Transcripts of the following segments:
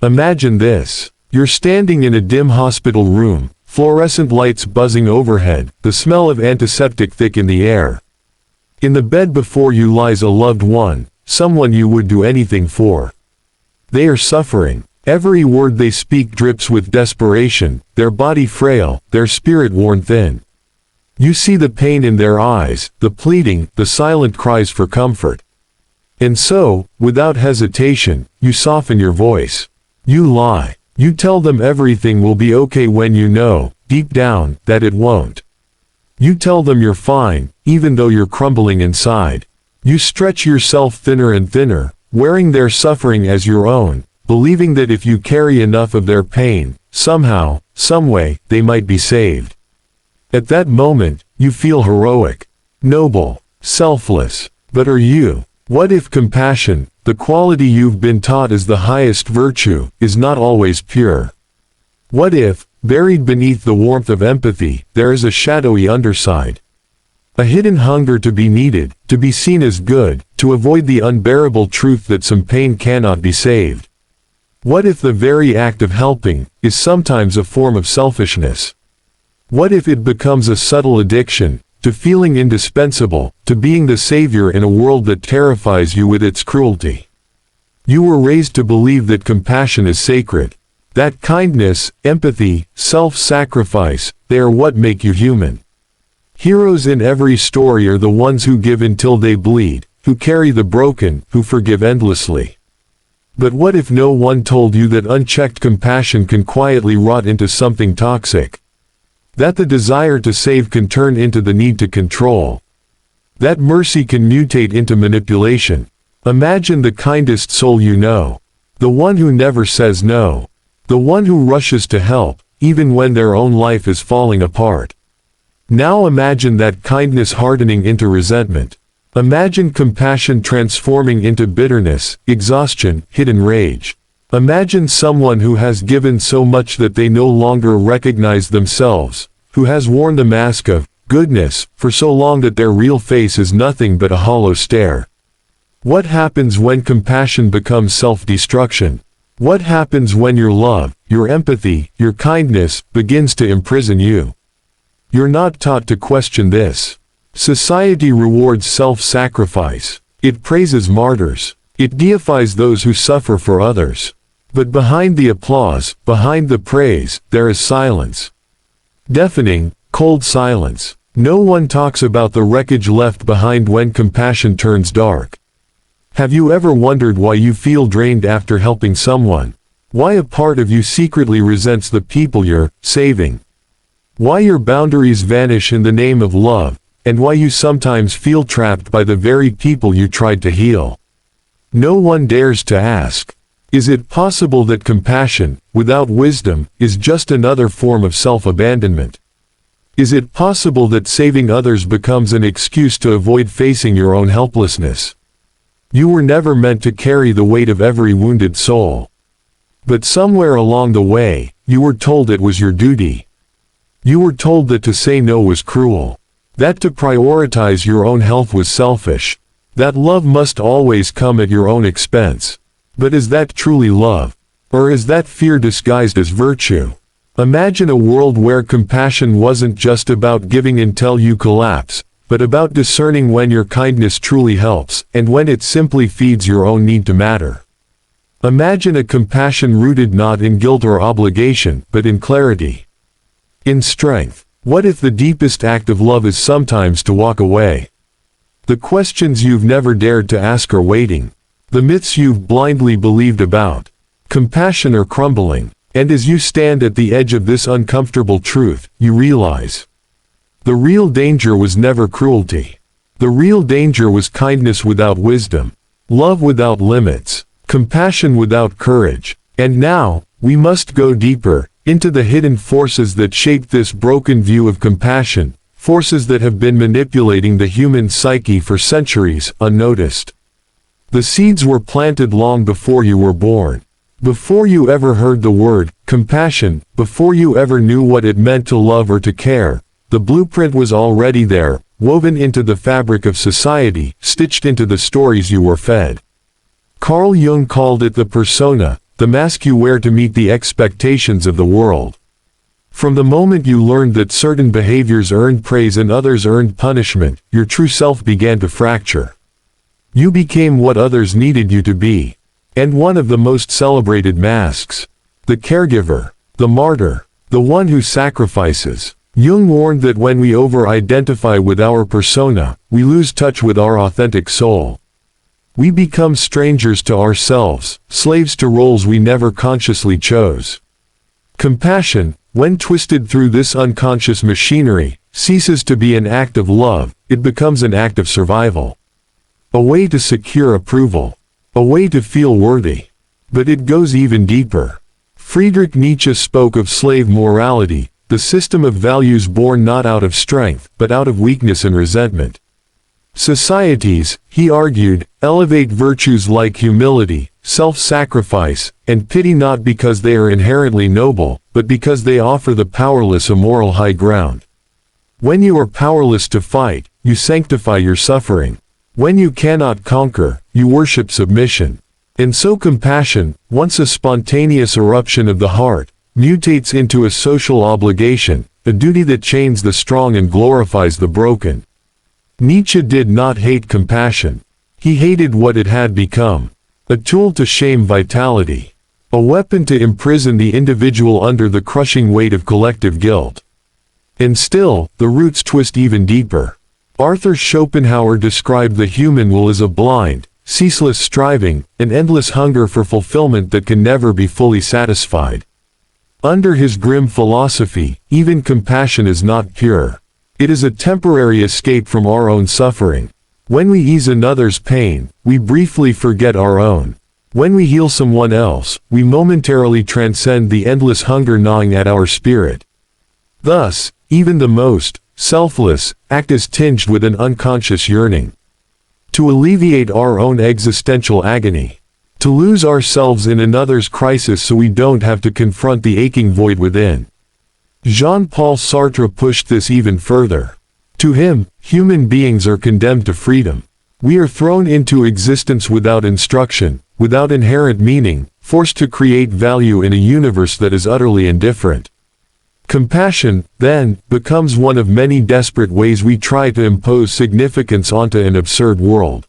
Imagine this. You're standing in a dim hospital room, fluorescent lights buzzing overhead, the smell of antiseptic thick in the air. In the bed before you lies a loved one, someone you would do anything for. They are suffering. Every word they speak drips with desperation, their body frail, their spirit worn thin. You see the pain in their eyes, the pleading, the silent cries for comfort. And so, without hesitation, you soften your voice. You lie. You tell them everything will be okay when you know, deep down, that it won't. You tell them you're fine, even though you're crumbling inside. You stretch yourself thinner and thinner, wearing their suffering as your own, believing that if you carry enough of their pain, somehow, someway, they might be saved. At that moment, you feel heroic, noble, selfless. But are you? What if compassion, the quality you've been taught is the highest virtue, is not always pure? What if, buried beneath the warmth of empathy, there is a shadowy underside? A hidden hunger to be needed, to be seen as good, to avoid the unbearable truth that some pain cannot be saved. What if the very act of helping is sometimes a form of selfishness? What if it becomes a subtle addiction to feeling indispensable, to being the savior in a world that terrifies you with its cruelty? You were raised to believe that compassion is sacred, that kindness, empathy, self-sacrifice, they are what make you human. Heroes in every story are the ones who give until they bleed, who carry the broken, who forgive endlessly. But what if no one told you that unchecked compassion can quietly rot into something toxic? That the desire to save can turn into the need to control? That mercy can mutate into manipulation? Imagine the kindest soul you know. The one who never says no. The one who rushes to help, even when their own life is falling apart. Now imagine that kindness hardening into resentment. Imagine compassion transforming into bitterness, exhaustion, hidden rage. Imagine someone who has given so much that they no longer recognize themselves, who has worn the mask of goodness for so long that their real face is nothing but a hollow stare. What happens when compassion becomes self-destruction? What happens when your love, your empathy, your kindness begins to imprison you? You're not taught to question this. Society rewards self-sacrifice. It praises martyrs. It deifies those who suffer for others. But behind the applause, behind the praise, there is silence. Deafening, cold silence. No one talks about the wreckage left behind when compassion turns dark. Have you ever wondered why you feel drained after helping someone? Why a part of you secretly resents the people you're saving? Why your boundaries vanish in the name of love, and why you sometimes feel trapped by the very people you tried to heal? No one dares to ask. Is it possible that compassion, without wisdom, is just another form of self-abandonment? Is it possible that saving others becomes an excuse to avoid facing your own helplessness? You were never meant to carry the weight of every wounded soul. But somewhere along the way, you were told it was your duty. You were told that to say no was cruel. That to prioritize your own health was selfish. That love must always come at your own expense. But is that truly love? Or is that fear disguised as virtue? Imagine a world where compassion wasn't just about giving until you collapse, but about discerning when your kindness truly helps, and when it simply feeds your own need to matter. Imagine a compassion rooted not in guilt or obligation, but in clarity. In strength. What if the deepest act of love is sometimes to walk away? The questions you've never dared to ask are waiting. The myths you've blindly believed about compassion are crumbling, and as you stand at the edge of this uncomfortable truth, you realize the real danger was never cruelty. The real danger was kindness without wisdom, love without limits, compassion without courage. And now, we must go deeper, into the hidden forces that shaped this broken view of compassion, forces that have been manipulating the human psyche for centuries, unnoticed. The seeds were planted long before you were born. Before you ever heard the word compassion, before you ever knew what it meant to love or to care, the blueprint was already there, woven into the fabric of society, stitched into the stories you were fed. Carl Jung called it the persona, the mask you wear to meet the expectations of the world. From the moment you learned that certain behaviors earned praise and others earned punishment, your true self began to fracture. You became what others needed you to be. And one of the most celebrated masks. The caregiver, the martyr, the one who sacrifices. Jung warned that when we over-identify with our persona, we lose touch with our authentic soul. We become strangers to ourselves, slaves to roles we never consciously chose. Compassion, when twisted through this unconscious machinery, ceases to be an act of love, it becomes an act of survival. A way to secure approval. A way to feel worthy. But it goes even deeper. Friedrich Nietzsche spoke of slave morality, the system of values born not out of strength, but out of weakness and resentment. Societies, he argued, elevate virtues like humility, self-sacrifice, and pity not because they are inherently noble, but because they offer the powerless a moral high ground. When you are powerless to fight, you sanctify your suffering. When you cannot conquer, you worship submission. And so compassion, once a spontaneous eruption of the heart, mutates into a social obligation, a duty that chains the strong and glorifies the broken. Nietzsche did not hate compassion. He hated what it had become. A tool to shame vitality. A weapon to imprison the individual under the crushing weight of collective guilt. And still, the roots twist even deeper. Arthur Schopenhauer described the human will as a blind, ceaseless striving, an endless hunger for fulfillment that can never be fully satisfied. Under his grim philosophy, even compassion is not pure. It is a temporary escape from our own suffering. When we ease another's pain, we briefly forget our own. When we heal someone else, we momentarily transcend the endless hunger gnawing at our spirit. Thus, even the most selfless act is tinged with an unconscious yearning to alleviate our own existential agony, to lose ourselves in another's crisis so we don't have to confront the aching void within. Jean-Paul Sartre pushed this even further. To him, human beings are condemned to freedom. We are thrown into existence without instruction, without inherent meaning, forced to create value in a universe that is utterly indifferent. Compassion, then, becomes one of many desperate ways we try to impose significance onto an absurd world.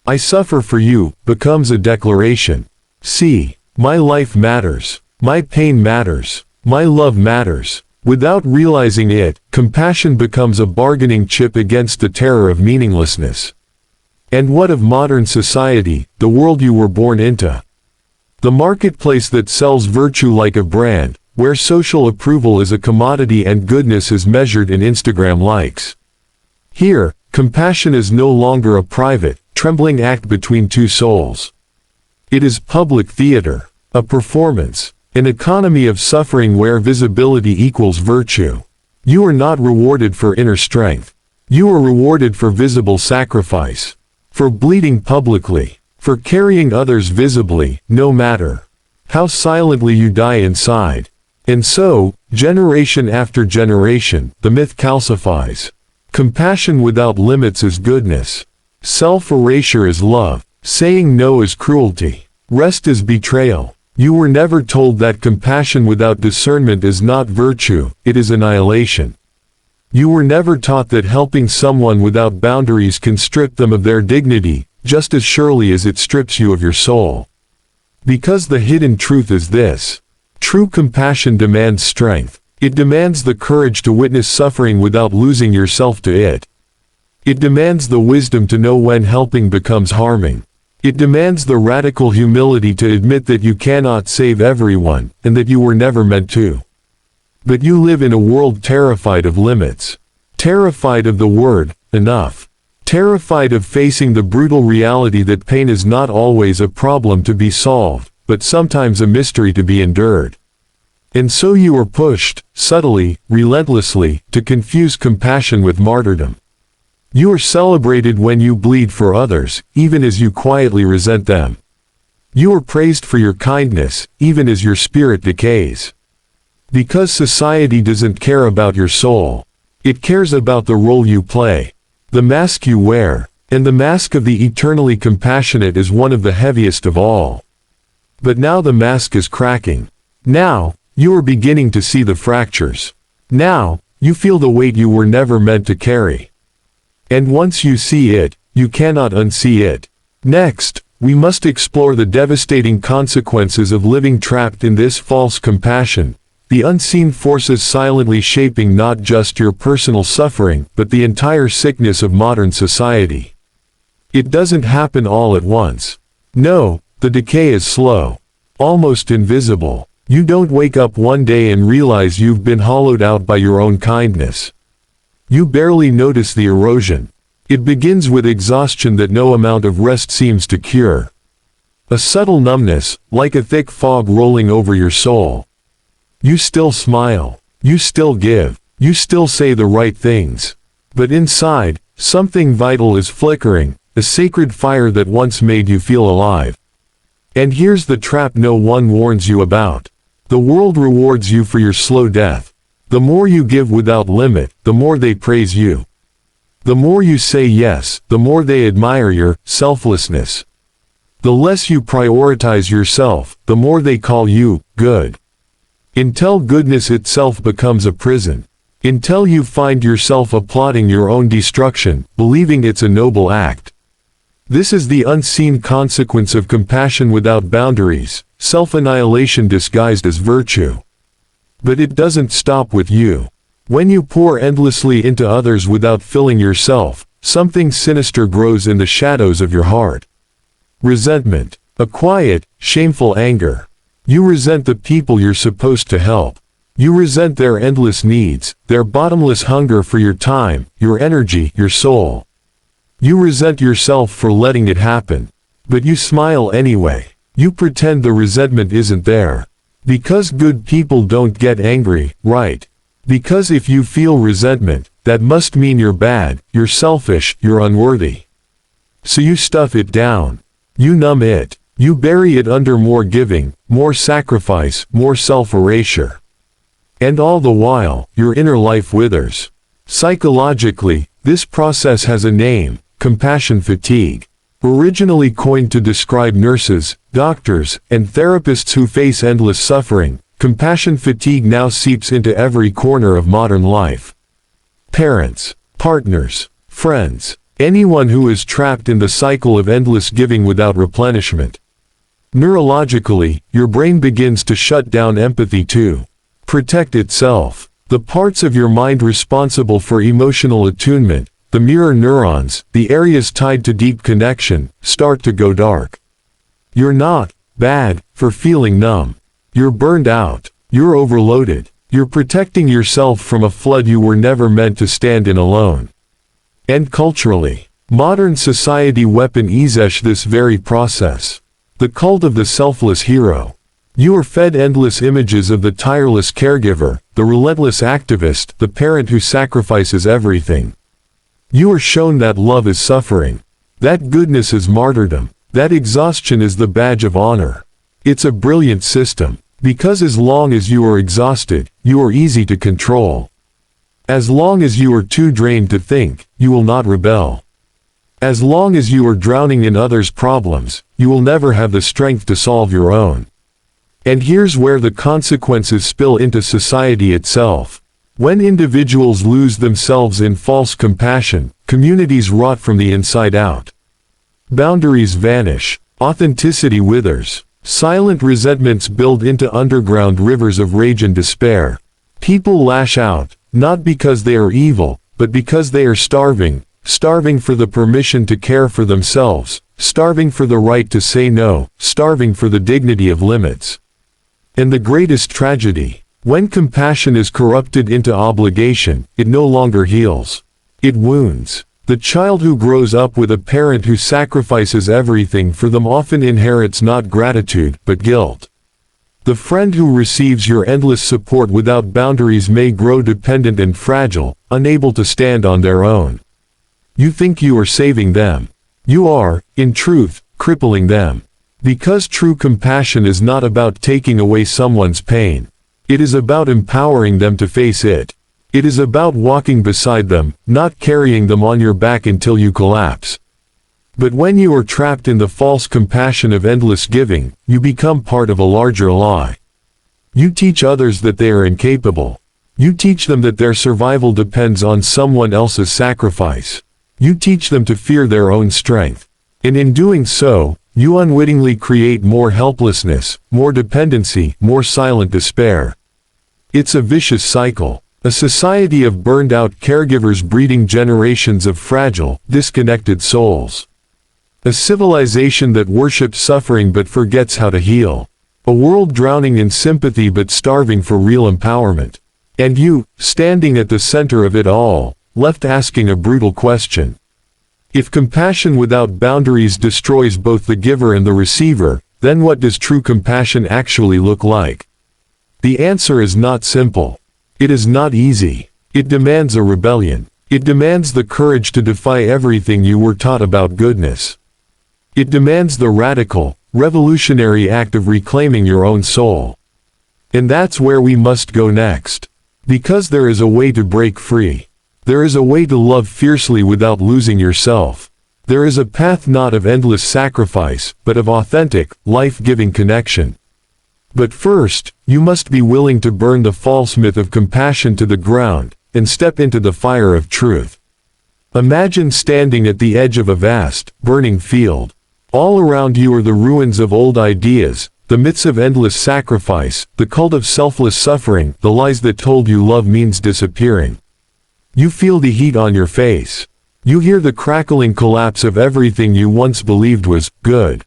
I suffer for you becomes a declaration. See, my life matters. My pain matters. My love matters. Without realizing it, compassion becomes a bargaining chip against the terror of meaninglessness. And what of modern society, the world you were born into? The marketplace that sells virtue like a brand, where social approval is a commodity and goodness is measured in Instagram likes. Here, compassion is no longer a private, trembling act between two souls. It is public theater, a performance. An economy of suffering where visibility equals virtue. You are not rewarded for inner strength. You are rewarded for visible sacrifice. For bleeding publicly. For carrying others visibly, no matter how silently you die inside. And so, generation after generation, the myth calcifies. Compassion without limits is goodness. Self-erasure is love. Saying no is cruelty. Rest is betrayal. You were never told that compassion without discernment is not virtue, it is annihilation. You were never taught that helping someone without boundaries can strip them of their dignity, just as surely as it strips you of your soul. Because the hidden truth is this. True compassion demands strength. It demands the courage to witness suffering without losing yourself to it. It demands the wisdom to know when helping becomes harming. It demands the radical humility to admit that you cannot save everyone, and that you were never meant to. But you live in a world terrified of limits. Terrified of the word, enough. Terrified of facing the brutal reality that pain is not always a problem to be solved, but sometimes a mystery to be endured. And so you are pushed, subtly, relentlessly, to confuse compassion with martyrdom. You are celebrated when you bleed for others, even as you quietly resent them. You are praised for your kindness, even as your spirit decays. Because society doesn't care about your soul. It cares about the role you play, the mask you wear, and the mask of the eternally compassionate is one of the heaviest of all. But now the mask is cracking. Now, you are beginning to see the fractures. Now, you feel the weight you were never meant to carry. And once you see it, you cannot unsee it. Next, we must explore the devastating consequences of living trapped in this false compassion, the unseen forces silently shaping not just your personal suffering, but the entire sickness of modern society. It doesn't happen all at once. No, the decay is slow. Almost invisible. You don't wake up one day and realize you've been hollowed out by your own kindness. You barely notice the erosion. It begins with exhaustion that no amount of rest seems to cure. A subtle numbness, like a thick fog rolling over your soul. You still smile. You still give. You still say the right things. But inside, something vital is flickering, a sacred fire that once made you feel alive. And here's the trap no one warns you about. The world rewards you for your slow death. The more you give without limit, the more they praise you. The more you say yes, the more they admire your selflessness. The less you prioritize yourself, the more they call you good. Until goodness itself becomes a prison. Until you find yourself applauding your own destruction, believing it's a noble act. This is the unseen consequence of compassion without boundaries, self-annihilation disguised as virtue. But it doesn't stop with you. When you pour endlessly into others without filling yourself, something sinister grows in the shadows of your heart. Resentment. A quiet, shameful anger. You resent the people you're supposed to help. You resent their endless needs, their bottomless hunger for your time, your energy, your soul. You resent yourself for letting it happen. But you smile anyway. You pretend the resentment isn't there. Because good people don't get angry, right? Because if you feel resentment, that must mean you're bad, you're selfish, you're unworthy. So you stuff it down. You numb it. You bury it under more giving, more sacrifice, more self-erasure. And all the while, your inner life withers. Psychologically, this process has a name: compassion fatigue. Originally coined to describe nurses, doctors, and therapists who face endless suffering, compassion fatigue now seeps into every corner of modern life. Parents, partners, friends, anyone who is trapped in the cycle of endless giving without replenishment. Neurologically, your brain begins to shut down empathy to protect itself. The parts of your mind responsible for emotional attunement, the mirror neurons, the areas tied to deep connection, start to go dark. You're not bad for feeling numb. You're burned out. You're overloaded. You're protecting yourself from a flood you were never meant to stand in alone. And culturally, modern society weaponizes this very process. The cult of the selfless hero. You are fed endless images of the tireless caregiver, the relentless activist, the parent who sacrifices everything. You are shown that love is suffering. That goodness is martyrdom. That exhaustion is the badge of honor. It's a brilliant system. Because as long as you are exhausted, you are easy to control. As long as you are too drained to think, you will not rebel. As long as you are drowning in others' problems, you will never have the strength to solve your own. And here's where the consequences spill into society itself. When individuals lose themselves in false compassion, communities rot from the inside out. Boundaries vanish. Authenticity withers. Silent resentments build into underground rivers of rage and despair. People lash out, not because they are evil, but because they are starving for the permission to care for themselves, starving for the right to say no, starving for the dignity of limits. And the greatest tragedy, when compassion is corrupted into obligation, it no longer heals. It wounds. The child who grows up with a parent who sacrifices everything for them often inherits not gratitude, but guilt. The friend who receives your endless support without boundaries may grow dependent and fragile, unable to stand on their own. You think you are saving them. You are, in truth, crippling them. Because true compassion is not about taking away someone's pain. It is about empowering them to face it. It is about walking beside them, not carrying them on your back until you collapse. But when you are trapped in the false compassion of endless giving, you become part of a larger lie. You teach others that they are incapable. You teach them that their survival depends on someone else's sacrifice. You teach them to fear their own strength. And in doing so, you unwittingly create more helplessness, more dependency, more silent despair. It's a vicious cycle. A society of burned-out caregivers breeding generations of fragile, disconnected souls. A civilization that worships suffering but forgets how to heal. A world drowning in sympathy but starving for real empowerment. And you, standing at the center of it all, left asking a brutal question. If compassion without boundaries destroys both the giver and the receiver, then what does true compassion actually look like? The answer is not simple. It is not easy. It demands a rebellion. It demands the courage to defy everything you were taught about goodness. It demands the radical, revolutionary act of reclaiming your own soul. And that's where we must go next. Because there is a way to break free. There is a way to love fiercely without losing yourself. There is a path not of endless sacrifice, but of authentic, life-giving connection. But first, you must be willing to burn the false myth of compassion to the ground, and step into the fire of truth. Imagine standing at the edge of a vast, burning field. All around you are the ruins of old ideas, the myths of endless sacrifice, the cult of selfless suffering, the lies that told you love means disappearing. You feel the heat on your face. You hear the crackling collapse of everything you once believed was good.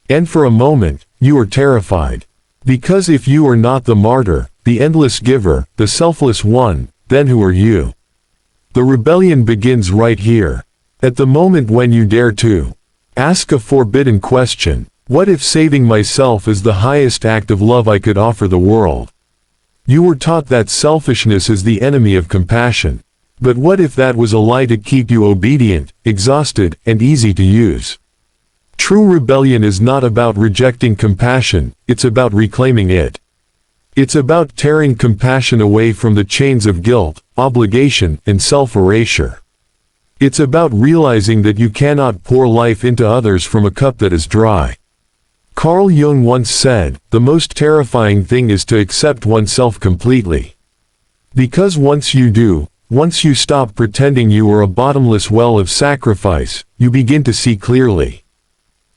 And for a moment, you are terrified. Because if you are not the martyr, the endless giver, the selfless one, then who are you? The rebellion begins right here. At the moment when you dare to ask a forbidden question. What if saving myself is the highest act of love I could offer the world? You were taught that selfishness is the enemy of compassion. But what if that was a lie to keep you obedient, exhausted, and easy to use? True rebellion is not about rejecting compassion, it's about reclaiming it. It's about tearing compassion away from the chains of guilt, obligation, and self-erasure. It's about realizing that you cannot pour life into others from a cup that is dry. Carl Jung once said, "The most terrifying thing is to accept oneself completely." Because once you do, once you stop pretending you are a bottomless well of sacrifice, you begin to see clearly.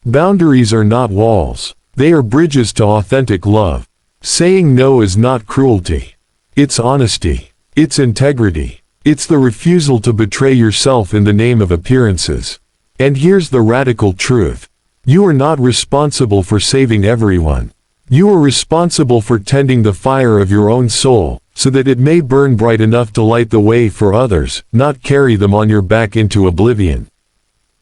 Boundaries are not walls. They are bridges to authentic love. Saying no is not cruelty. It's honesty. It's integrity. It's the refusal to betray yourself in the name of appearances. And here's the radical truth. You are not responsible for saving everyone. You are responsible for tending the fire of your own soul, so that it may burn bright enough to light the way for others, not carry them on your back into oblivion.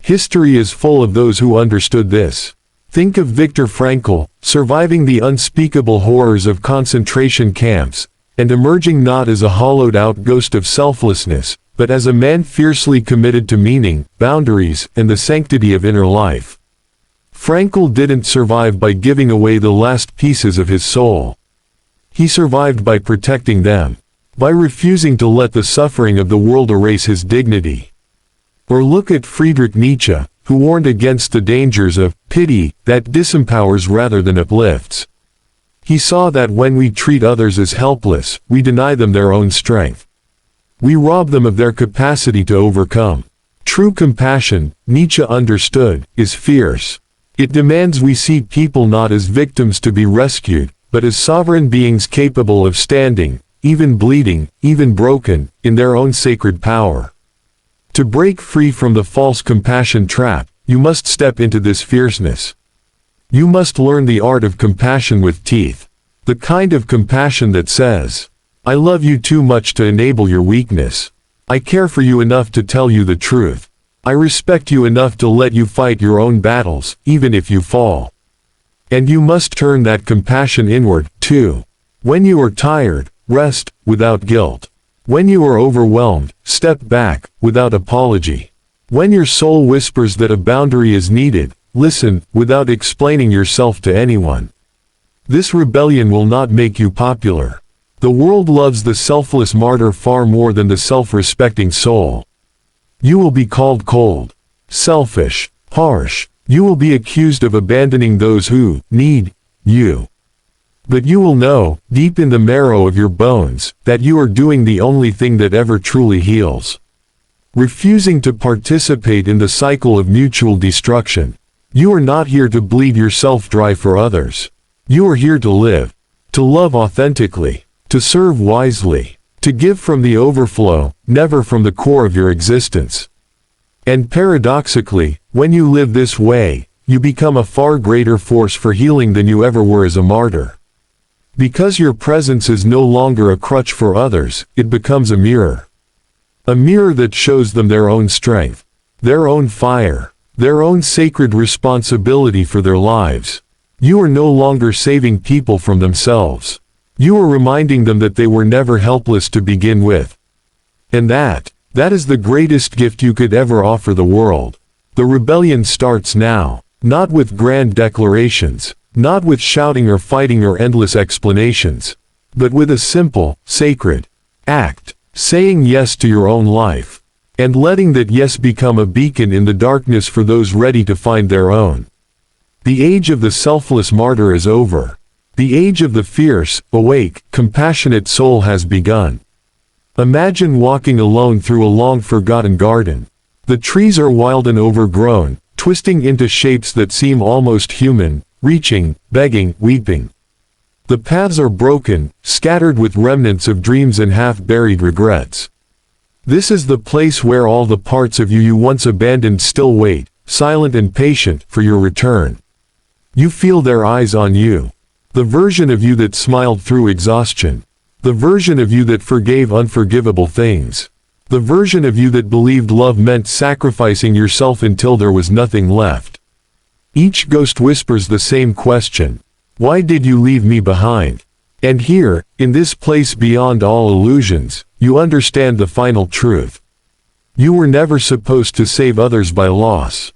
History is full of those who understood this. Think of Viktor Frankl, surviving the unspeakable horrors of concentration camps, and emerging not as a hollowed-out ghost of selflessness, but as a man fiercely committed to meaning, boundaries, and the sanctity of inner life. Frankl didn't survive by giving away the last pieces of his soul. He survived by protecting them, by refusing to let the suffering of the world erase his dignity. Or look at Friedrich Nietzsche, who warned against the dangers of pity that disempowers rather than uplifts. He saw that when we treat others as helpless, we deny them their own strength. We rob them of their capacity to overcome. True compassion, Nietzsche understood, is fierce. It demands we see people not as victims to be rescued, but as sovereign beings capable of standing, even bleeding, even broken, in their own sacred power. To break free from the false compassion trap, you must step into this fierceness. You must learn the art of compassion with teeth. The kind of compassion that says, "I love you too much to enable your weakness. I care for you enough to tell you the truth. I respect you enough to let you fight your own battles, even if you fall." And you must turn that compassion inward, too. When you are tired, rest, without guilt. When you are overwhelmed, step back, without apology. When your soul whispers that a boundary is needed, listen, without explaining yourself to anyone. This rebellion will not make you popular. The world loves the selfless martyr far more than the self-respecting soul. You will be called cold, selfish, harsh. You will be accused of abandoning those who need you. But you will know, deep in the marrow of your bones, that you are doing the only thing that ever truly heals. Refusing to participate in the cycle of mutual destruction. You are not here to bleed yourself dry for others. You are here to live, to love authentically, to serve wisely, to give from the overflow, never from the core of your existence. And paradoxically, when you live this way, you become a far greater force for healing than you ever were as a martyr. Because your presence is no longer a crutch for others, it becomes a mirror. A mirror that shows them their own strength, their own fire, their own sacred responsibility for their lives. You are no longer saving people from themselves. You are reminding them that they were never helpless to begin with. And that is the greatest gift you could ever offer the world. The rebellion starts now, not with grand declarations, not with shouting or fighting or endless explanations, but with a simple, sacred act, saying yes to your own life, and letting that yes become a beacon in the darkness for those ready to find their own. The age of the selfless martyr is over. The age of the fierce, awake, compassionate soul has begun. Imagine walking alone through a long-forgotten garden. The trees are wild and overgrown, twisting into shapes that seem almost human, reaching, begging, weeping. The paths are broken, scattered with remnants of dreams and half-buried regrets. This is the place where all the parts of you once abandoned still wait, silent and patient, for your return. You feel their eyes on you. The version of you that smiled through exhaustion. The version of you that forgave unforgivable things. The version of you that believed love meant sacrificing yourself until there was nothing left. Each ghost whispers the same question. Why did you leave me behind? And here, in this place beyond all illusions, you understand the final truth. You were never supposed to save others by loss.